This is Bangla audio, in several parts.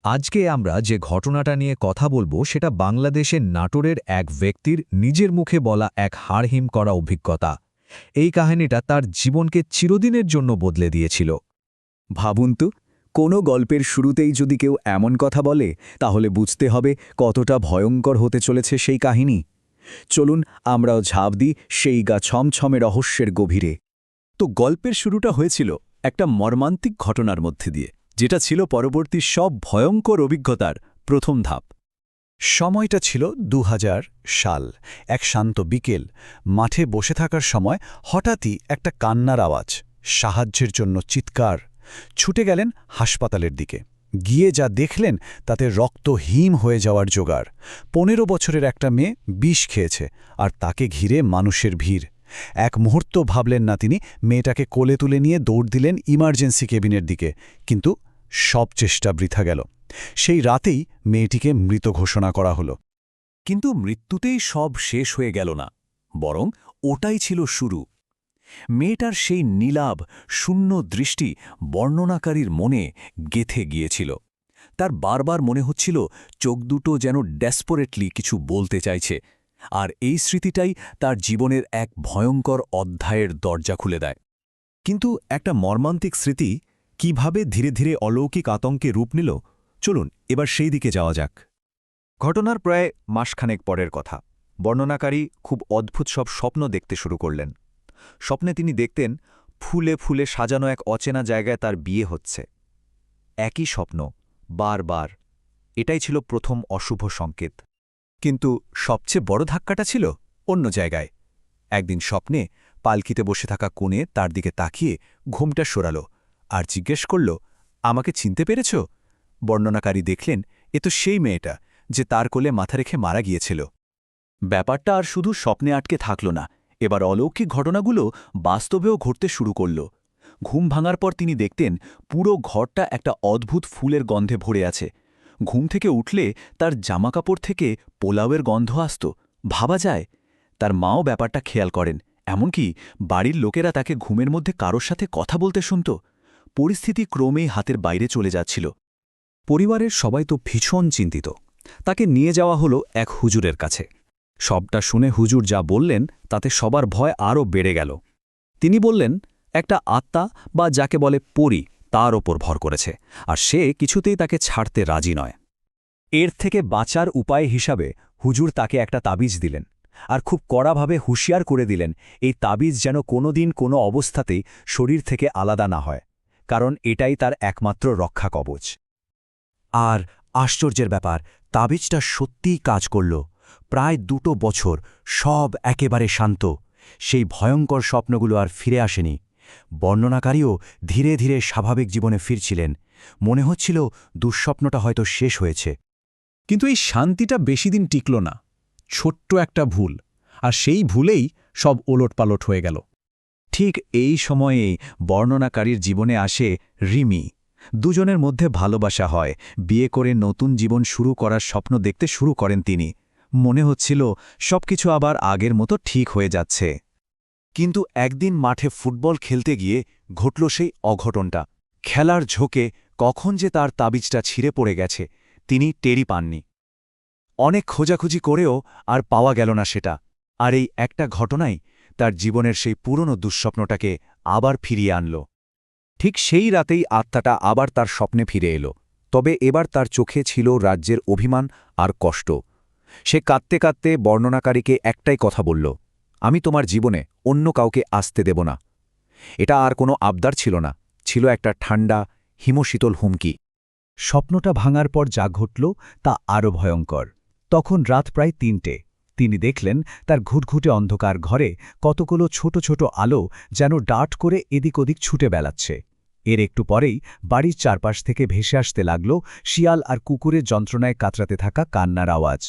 আজকে আমরা যে ঘটনাটা নিয়ে কথা বলবো সেটা বাংলাদেশের নাটোরের এক ব্যক্তির নিজের মুখে বলা এক হাড়হিম করা অভিজ্ঞতা। এই কাহিনীটা তার জীবনকে চিরদিনের জন্য বদলে দিয়েছিল। ভাবুন তো, কোনো গল্পের শুরুতেই যদি কেউ এমন কথা বলে, তাহলে বুঝতে হবে কতটা ভয়ঙ্কর হতে চলেছে সেই কাহিনী। চলুন আমরাও ঝাঁপ দিই সেই গা ছমছমে রহস্যের গভীরে। তো গল্পের শুরুটা হয়েছিল একটা মর্মান্তিক ঘটনার মধ্যে দিয়ে, যেটা ছিল পরবর্তী সব ভয়ঙ্কর অভিজ্ঞতার প্রথম ধাপ। সময়টা ছিল ২০০০ সাল। এক শান্ত বিকেল, মাঠে বসে থাকার সময় হঠাৎই একটা কান্নার আওয়াজ, সাহায্যের জন্য চিৎকার। ছুটে গেলেন হাসপাতালের দিকে। গিয়ে যা দেখলেন তাতে রক্ত হিম হয়ে যাওয়ার জোগাড়। ১৫ বছরের একটা মেয়ে বিষ খেয়েছে, আর তাকে ঘিরে মানুষের ভিড়। এক মুহূর্ত ভাবলেন না তিনি, মেয়েটাকে কোলে তুলে নিয়ে দৌড় দিলেন ইমার্জেন্সি কেবিনের দিকে, কিন্তু সব চেষ্টা বৃথা গেল। সেই রাতেই মেয়েটিকে মৃত ঘোষণা করা হলো। কিন্তু মৃত্যুতেই সব শেষ হয়ে গেল না, বরং ওটাই ছিল শুরু। মেয়েটার সেই নীলাভ শূন্য দৃষ্টি বর্ণনাকারীর মনে গেঁথে গিয়েছিল। তার বারবার মনে হচ্ছিল চোখ দুটো যেন ডেসপারেটলি কিছু বলতে চাইছে, আর এই স্মৃতিটাই তার জীবনের এক ভয়ঙ্কর অধ্যায়ের দরজা খুলে দেয়। কিন্তু একটা মর্মান্তিক স্মৃতি কিভাবে ধীরে ধীরে অলৌকিক আতঙ্কে রূপ নিল, চলুন এবার সেই দিকে যাওয়া যাক। ঘটনার প্রায় মাসখানেক পরের কথা। বর্ণনাকারী খুব অদ্ভুত সব স্বপ্ন দেখতে শুরু করলেন। স্বপ্নে তিনি দেখতেন ফুলে ফুলে সাজানো এক অচেনা জায়গায় তার বিয়ে হচ্ছে। একই স্বপ্ন, বারবার। এটাই ছিল প্রথম অশুভ সংকেত। কিন্তু সবচেয়ে বড় ধাক্কাটা ছিল অন্য জায়গায়। একদিন স্বপ্নে পালকিতে বসে থাকা কনে তার দিকে তাকিয়ে ঘুমটা সরাল আর জিজ্ঞেস করল, আমাকে চিনতে পেরেছ? বর্ণনাকারী দেখলেন এ তো সেই মেয়েটা যে তার কোলে মাথা রেখে মারা গিয়েছিল। ব্যাপারটা আর শুধু স্বপ্নে আটকে থাকল না, এবার অলৌকিক ঘটনাগুলো বাস্তবেও ঘটতে শুরু করল। ঘুম ভাঙার পর তিনি দেখতেন পুরো ঘরটা একটা অদ্ভুত ফুলের গন্ধে ভরে আছে। ঘুম থেকে উঠলে তার জামাকাপড় থেকে পোলাওয়ের গন্ধ আসত। ভাবা যায়, তার মাও ব্যাপারটা খেয়াল করেন, এমনকি বাড়ির লোকেরা তাকে ঘুমের মধ্যে কারোর সাথে কথা বলতে শুনত। পরিস্থিতি ক্রমেই হাতের বাইরে চলে যাচ্ছিল। পরিবারের সবাই তো ভীষণ চিন্তিত। তাকে নিয়ে যাওয়া হলো এক হুজুরের কাছে। সবটা শুনে হুজুর যা বললেন তাতে সবার ভয় আরও বেড়ে গেল। তিনি বললেন, একটা আত্মা বা যাকে বলে পরী তার ওপর ভর করেছে, আর সে কিছুতেই তাকে ছাড়তে রাজি নয়। এর থেকে বাঁচার উপায় হিসাবে হুজুর তাকে একটা তাবিজ দিলেন, আর খুব কড়াভাবে হুঁশিয়ার করে দিলেন এই তাবিজ যেন কোনোদিন কোনো অবস্থাতেই শরীর থেকে আলাদা না হয়, কারণ এটাই তার একমাত্র রক্ষা কবচ। আর আশ্চর্যের ব্যাপার, তাবিজটা সত্যিই কাজ করল। প্রায় ২ বছর সব একেবারে শান্ত। সেই ভয়ঙ্কর স্বপ্নগুলো আর ফিরে আসেনি। বর্ণনাকারীও ধীরে ধীরে স্বাভাবিক জীবনে ফিরছিলেন। মনে হচ্ছিল দুঃস্বপ্নটা হয়তো শেষ হয়েছে। কিন্তু এই শান্তিটা বেশি দিন টিকল না। ছোট্ট একটা ভুল, আর সেই ভুলেই সব ওলটপালট হয়ে গেল। ঠিক এই সময়েই বর্ণনাকারীর জীবনে আসে রিমি। দুজনের মধ্যে ভালোবাসা হয়, বিয়ে করে নতুন জীবন শুরু করার স্বপ্ন দেখতে শুরু করেন তিনি। মনে হচ্ছিল সবকিছু আবার আগের মতো ঠিক হয়ে যাচ্ছে। কিন্তু একদিন মাঠে ফুটবল খেলতে গিয়ে ঘটল সেই অঘটনটা। খেলার ঝোঁকে কখন যে তার তাবিজটা ছিঁড়ে পড়ে গেছে তিনি টেরই পাননি। অনেক খোঁজাখুঁজি করেও আর পাওয়া গেল না সেটা। আর এই একটা ঘটনাই তার জীবনের সেই পুরনো দুঃস্বপ্নটাকে আবার ফিরিয়ে আনল। ঠিক সেই রাতেই আত্মাটা আবার তার স্বপ্নে ফিরে এলো। তবে এবার তার চোখে ছিল রাজ্যের অভিমান আর কষ্ট। সে কাঁদতে কাঁদতে বর্ণনাকারীকে একটাই কথা বলল, আমি তোমার জীবনে অন্য কাউকে আসতে দেব না। এটা আর কোনো আবদার ছিল না, ছিল একটা ঠান্ডা হিমশীতল হুমকি। স্বপ্নটা ভাঙার পর যা ঘটল তা আরও ভয়ঙ্কর। তখন রাত প্রায় ৩টে। তিনি দেখলেন তার ঘুটঘুটে অন্ধকার ঘরে কতগুলো ছোট ছোট আলো যেন ডাট করে এদিক ওদিক ছুটে বেড়াচ্ছে। এর একটু পরেই বাড়ির চারপাশ থেকে ভেসে আসতে লাগল শিয়াল আর কুকুরের যন্ত্রণায় কাতরাতে থাকা কান্নার আওয়াজ।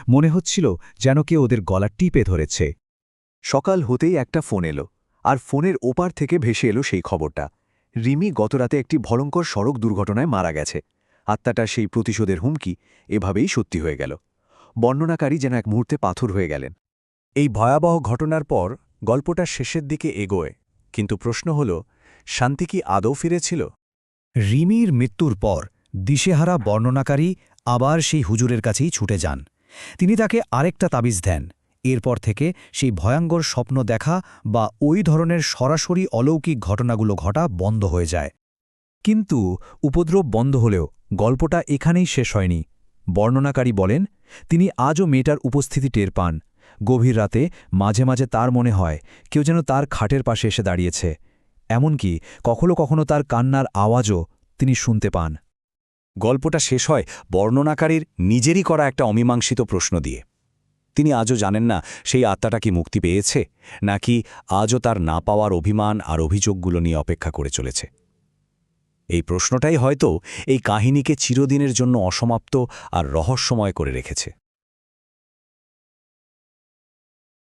মনে হচ্ছিল যেন কেউ ওদের গলা টিপে ধরেছে। সকাল হতেই একটা ফোন এলো, আর ফোনের ওপার থেকে ভেসে এলো সেই খবরটা। রিমি গতরাতে একটি ভয়ঙ্কর সড়ক দুর্ঘটনায় মারা গেছে। আত্মাটা সেই প্রতিশোধের হুমকি এভাবেই সত্যি হয়ে গেল। বর্ণনাকারী যেন এক মুহূর্তে পাথর হয়ে গেলেন। এই ভয়াবহ ঘটনার পর গল্পটা শেষের দিকে এগোয়, কিন্তু প্রশ্ন হল, শান্তি কি আদৌ ফিরেছিল? রিমির মৃত্যুর পর দিশেহারা বর্ণনাকারী আবার সেই হুজুরের কাছেই ছুটে যান। তিনি তাকে আরেকটা তাবিজ দেন। এরপর থেকে সেই ভয়ঙ্কর স্বপ্ন দেখা বা ওই ধরনের সরাসরি অলৌকিক ঘটনাগুলো ঘটা বন্ধ হয়ে যায়। কিন্তু উপদ্রব বন্ধ হলেও গল্পটা এখানেই শেষ হয়নি। বর্ণনাকারী বলেন, তিনি আজও মেয়েটার উপস্থিতি টের পান। গভীর রাতে মাঝে মাঝে তার মনে হয় কেউ যেন তার খাটের পাশে এসে দাঁড়িয়েছে। এমনকি কখনো কখনো তার কান্নার আওয়াজও তিনি শুনতে পান। গল্পটা শেষ হয় বর্ণনাকারীর নিজেরই করা একটা অমীমাংসিত প্রশ্ন দিয়ে। তিনি আজও জানেন না সেই আত্মাটা কি মুক্তি পেয়েছে, নাকি আজও তার না পাওয়ার অভিমান আর অভিযোগগুলো নিয়ে অপেক্ষা করে চলেছে। এই প্রশ্নটাই হয়তো এই কাহিনীকে চিরদিনের জন্য অসমাপ্ত আর রহস্যময় করে রেখেছে।